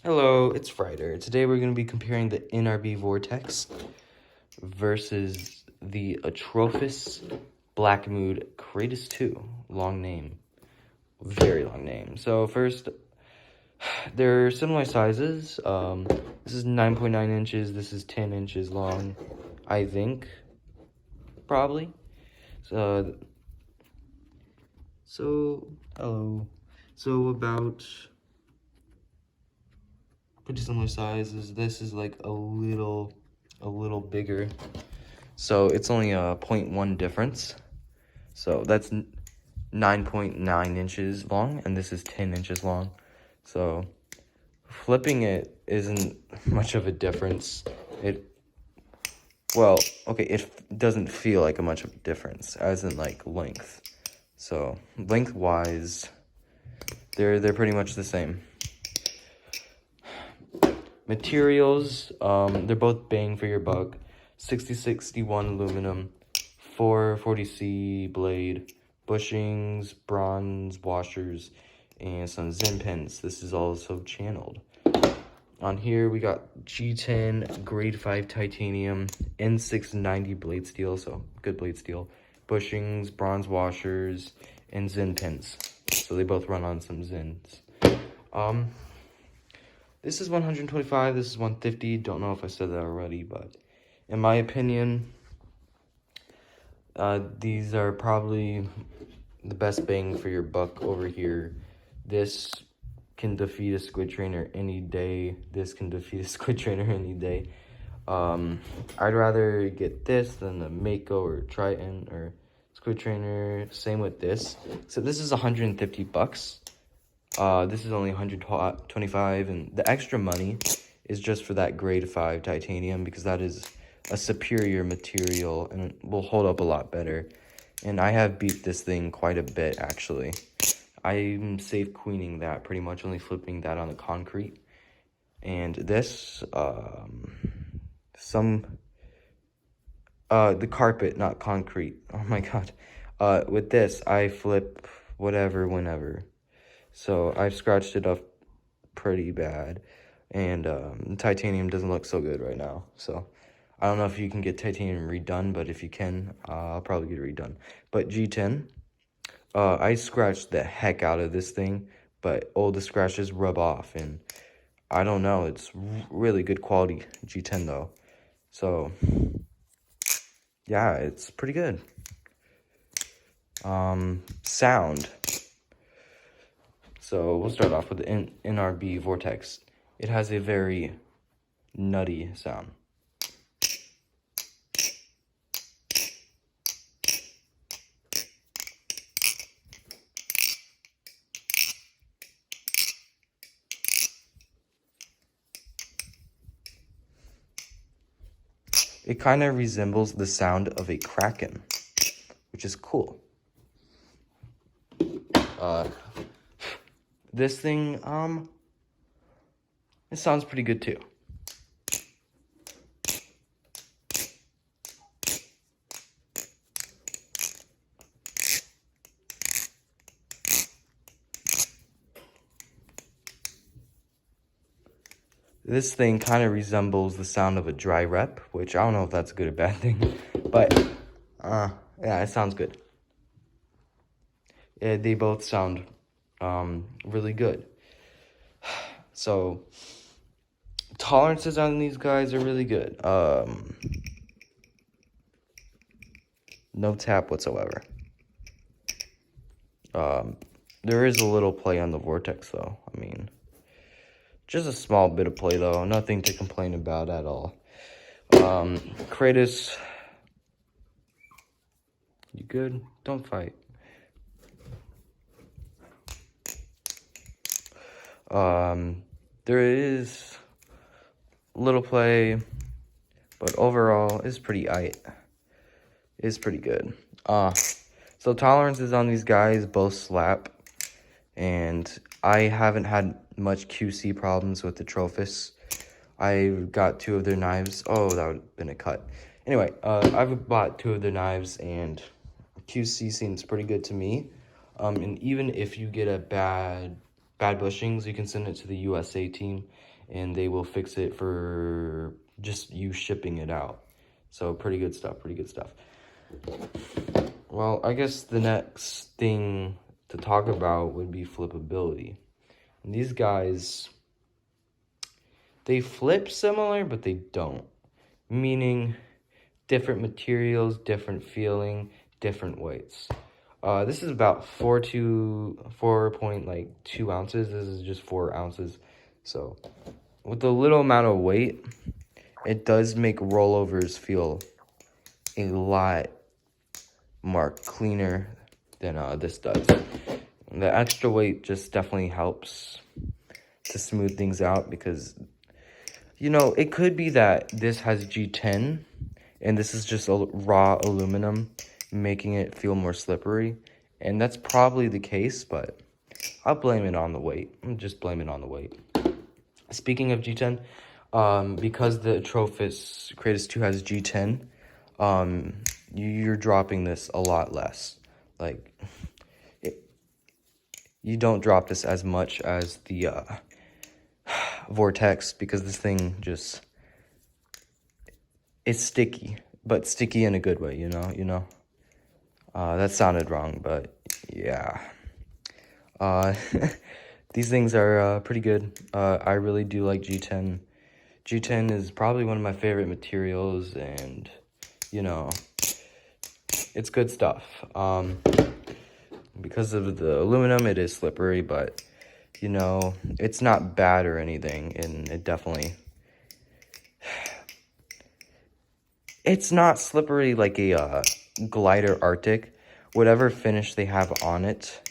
Hello, it's Friday. Today we're going to be comparing the NRB Vortex versus the Atropos Black Mood Kratos 2. Long name. Very long name. So first, they're similar sizes. This is 9.9 inches. This is 10 inches long, I think. Probably. So hello. So about pretty similar sizes. This is like a little bigger. So it's only a 0.1 difference. So that's 9.9 inches long, and this is 10 inches long. So flipping it isn't much of a difference. It doesn't feel like a much of a difference, as in like length. So lengthwise, they're pretty much the same. Materials, they're both bang for your buck. 6061 aluminum, 440C blade, bushings, bronze washers, and some Zen pins. This is also channeled. On here we got G10 grade 5 titanium, N690 blade steel, so good blade steel, bushings, bronze washers, and Zen pins. So they both run on some Zens. This is 125, this is 150. Don't know if I said that already, but in my opinion, these are probably the best bang for your buck over here. This can defeat a squid trainer any day. This can defeat a squid trainer any day. I'd rather get this than the Mako or Triton or squid trainer. Same with this. So this is 150 bucks. This is only 125, and the extra money is just for that grade 5 titanium, because that is a superior material and it will hold up a lot better. And I have beat this thing quite a bit, actually. I'm safe queening that, pretty much only flipping that on the concrete. And this, the carpet, not concrete. Oh my god. With this, I flip whatever, whenever. So I've scratched it up pretty bad, and the titanium doesn't look so good right now. So I don't know if you can get titanium redone, but if you can, I'll probably get it redone. But G10, I scratched the heck out of this thing, but all the scratches rub off, and I don't know, it's really good quality G10 though. So yeah, it's pretty good. Sound. So we'll start off with the NRB Vortex. It has a very nutty sound. It kind of resembles the sound of a kraken, which is cool. This thing, it sounds pretty good too. This thing kind of resembles the sound of a dry rep, which I don't know if that's a good or bad thing, but yeah, it sounds good. They both sound really good. So tolerances on these guys are really good. No tap whatsoever. There is a little play on the Vortex though. I mean, just a small bit of play though. Nothing to complain about at all. Kratos, you good? Don't fight. There is little play, but overall it's pretty it's pretty good. So tolerances on these guys both slap, and I haven't had much QC problems with the Atropos. I got 2 of their knives. Oh, that would have been a cut. Anyway, I've bought 2 of their knives, and QC seems pretty good to me. And even if you get a bad bushings, you can send it to the USA team, and they will fix it for just you shipping it out. So pretty good stuff, pretty good stuff. Well, I guess the next thing to talk about would be flippability. And these guys, they flip similar, but they don't. Meaning different materials, different feeling, different weights. This is about 4.2 ounces. This is just 4 ounces. So with a little amount of weight, it does make rollovers feel a lot more cleaner than this does. The extra weight just definitely helps to smooth things out because, you know, it could be that this has G10 and this is just a raw aluminum, making it feel more slippery. And that's probably the case, but I'll blame it on the weight. I'm just blaming it on the weight. Speaking of G10, because the Atropos Kratos 2 has G10, you're dropping this a lot less. Like, you don't drop this as much as the Vortex, because this thing just, it's sticky, but sticky in a good way, you know? That sounded wrong, but yeah. These things are pretty good. I really do like G10. G10 is probably one of my favorite materials, and, you know, it's good stuff. Because of the aluminum, it is slippery, but, you know, it's not bad or anything, and it definitely... It's not slippery like a glider Arctic. Whatever finish they have on it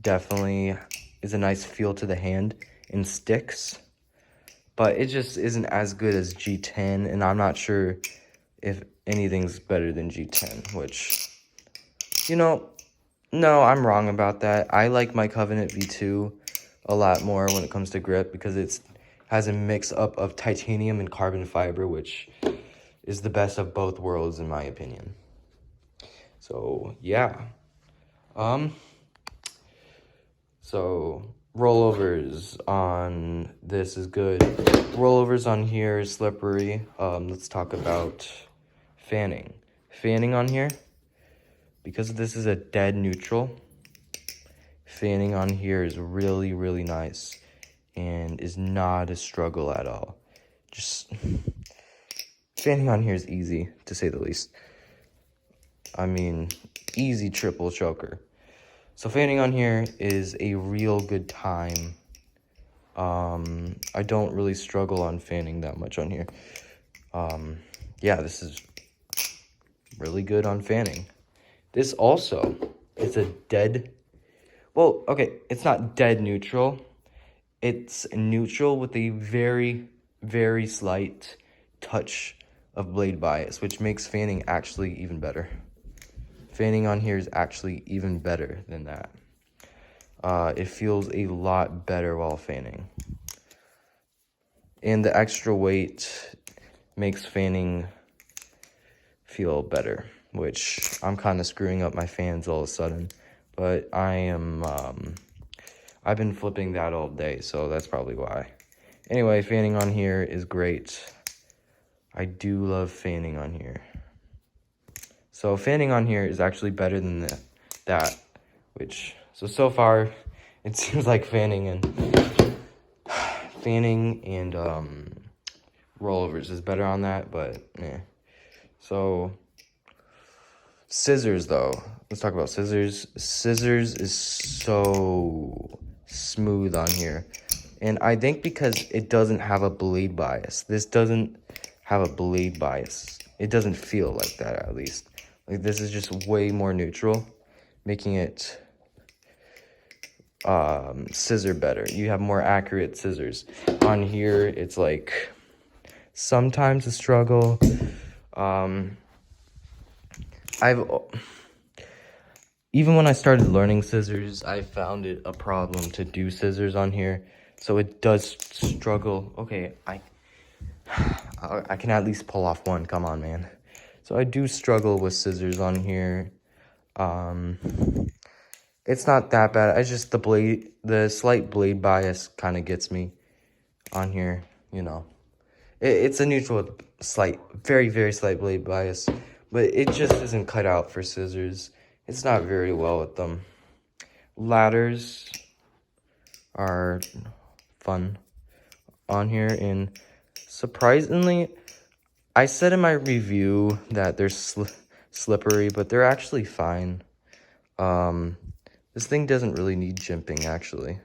definitely is a nice feel to the hand and sticks. But it just isn't as good as G10, and I'm not sure if anything's better than G10, which, you know, no, I'm wrong about that. I like my Covenant V2 a lot more when it comes to grip because it has a mix-up of titanium and carbon fiber, which is the best of both worlds in my opinion. So yeah. So rollovers on this is good. Rollovers on here is slippery. Let's talk about fanning. Fanning on here, because this is a dead neutral, fanning on here is really, really nice and is not a struggle at all. Just fanning on here is easy, to say the least. I mean, easy triple choker. So fanning on here is a real good time. I don't really struggle on fanning that much on here. Yeah, this is really good on fanning. This also is a dead, well, okay, it's not dead neutral. It's neutral with a very, very slight touch of blade bias, which makes fanning actually even better. Fanning on here is actually even better than that. It feels a lot better while fanning. And the extra weight makes fanning feel better, which I'm kind of screwing up my fans all of a sudden. But I've been flipping that all day, so that's probably why. Anyway, fanning on here is great. I do love fanning on here. So fanning on here is actually better than that, which, so far, it seems like fanning and rollovers is better on that, but yeah. So scissors though, let's talk about scissors. Scissors is so smooth on here, and I think because it doesn't have a blade bias. This doesn't have a blade bias. It doesn't feel like that, at least. Like, this is just way more neutral, making it scissor better. You have more accurate scissors. On here, it's like sometimes a struggle. Even when I started learning scissors, I found it a problem to do scissors on here. So it does struggle. Okay, I can at least pull off one. Come on, man. So I do struggle with scissors on here. It's not that bad. I just, the slight blade bias kind of gets me. on here, you know. It's a neutral with slight, very, very slight blade bias, but it just isn't cut out for scissors. It's not very well with them. Ladders are fun on here, and surprisingly, I said in my review that they're slippery, but they're actually fine. This thing doesn't really need jimping, actually.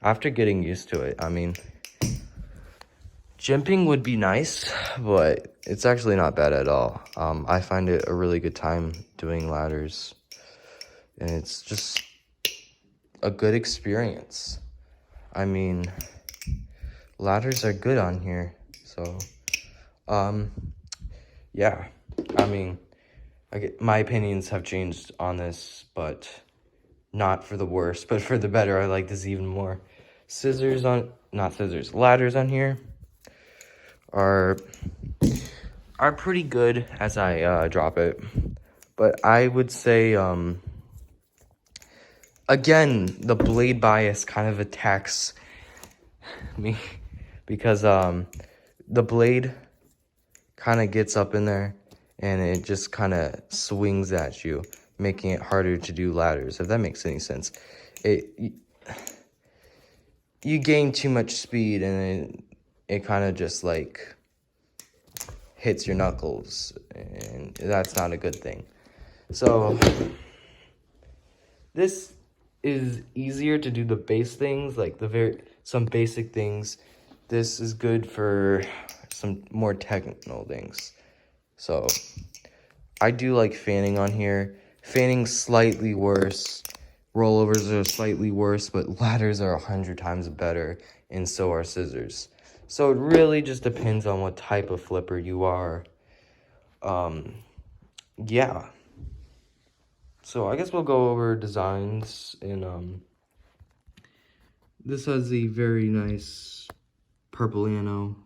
After getting used to it, I mean, jimping would be nice, but it's actually not bad at all. I find it a really good time doing ladders, and it's just a good experience. I mean, ladders are good on here, so, yeah. I mean, my opinions have changed on this, but not for the worse, but for the better. I like this even more. Ladders on here are pretty good as I drop it, but I would say again, the blade bias kind of attacks me because the blade kind of gets up in there and it just kind of swings at you, making it harder to do ladders, if that makes any sense. You gain too much speed and it kind of just like hits your knuckles, and that's not a good thing. So this is easier to do the base things, like some basic things. This is good for some more technical things. So I do like fanning on here. Fanning's slightly worse. Rollovers are slightly worse, but ladders are 100 times better, and so are scissors. So it really just depends on what type of flipper you are. Yeah. So I guess we'll go over designs, and this has a very nice purple ano.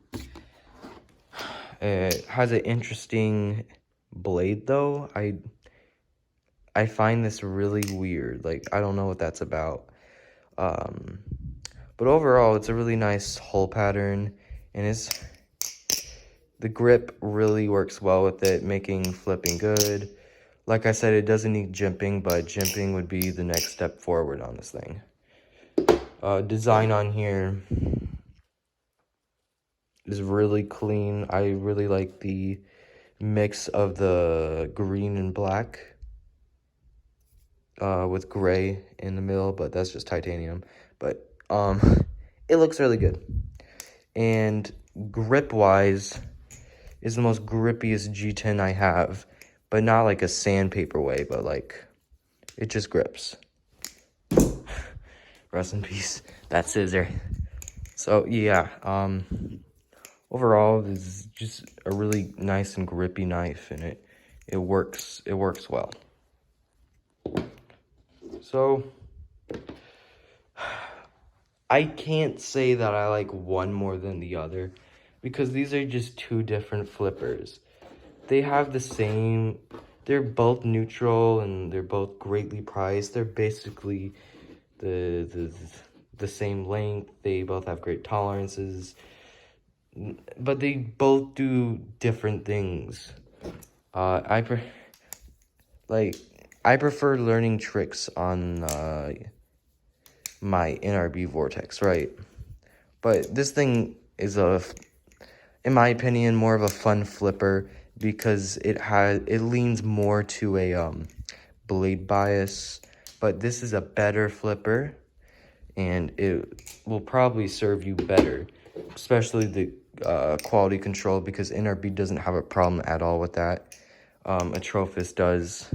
It has an interesting blade though. I find this really weird. Like, I don't know what that's about. But overall, it's a really nice hull pattern, and the grip really works well with it, making flipping good. Like I said, it doesn't need jimping, but jimping would be the next step forward on this thing. Design on here is really clean. I really like the mix of the green and black with gray in the middle, but that's just titanium. But it looks really good. And grip-wise is the most grippiest G10 I have, but not like a sandpaper way, but like it just grips. Rest in peace, that scissor. So yeah, overall, this is just a really nice and grippy knife, and it works well. So I can't say that I like one more than the other, because these are just two different flippers. They have the same, they're both neutral and they're both greatly priced. They're basically the same length. They both have great tolerances, but they both do different things. I prefer learning tricks on my NRB Vortex, right? But this thing is in my opinion, more of a fun flipper, because it leans more to a blade bias. But this is a better flipper, and it will probably serve you better, especially the quality control, because NRB doesn't have a problem at all with that. Atropos does.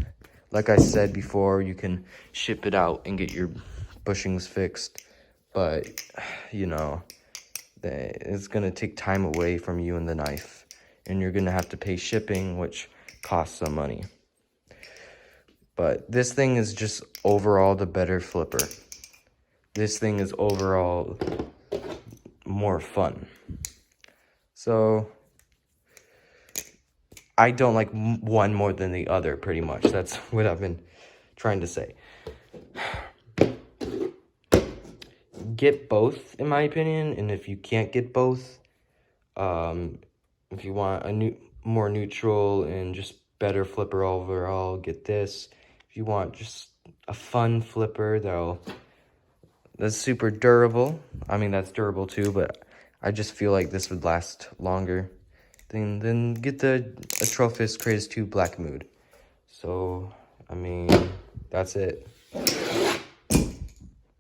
Like I said before, you can ship it out and get your bushings fixed, but you know, it's gonna take time away from you and the knife, and you're gonna have to pay shipping, which costs some money. But this thing is just overall the better flipper. This thing is overall more fun. So I don't like one more than the other, pretty much. That's what I've been trying to say. get both, in my opinion. And if you can't get both, if you want a more neutral and just better flipper overall, get this. If you want just a fun flipper that's super durable, I mean, that's durable too, but I just feel like this would last longer, then get the Atropos Craze 2 Black Mood. So, I mean, that's it.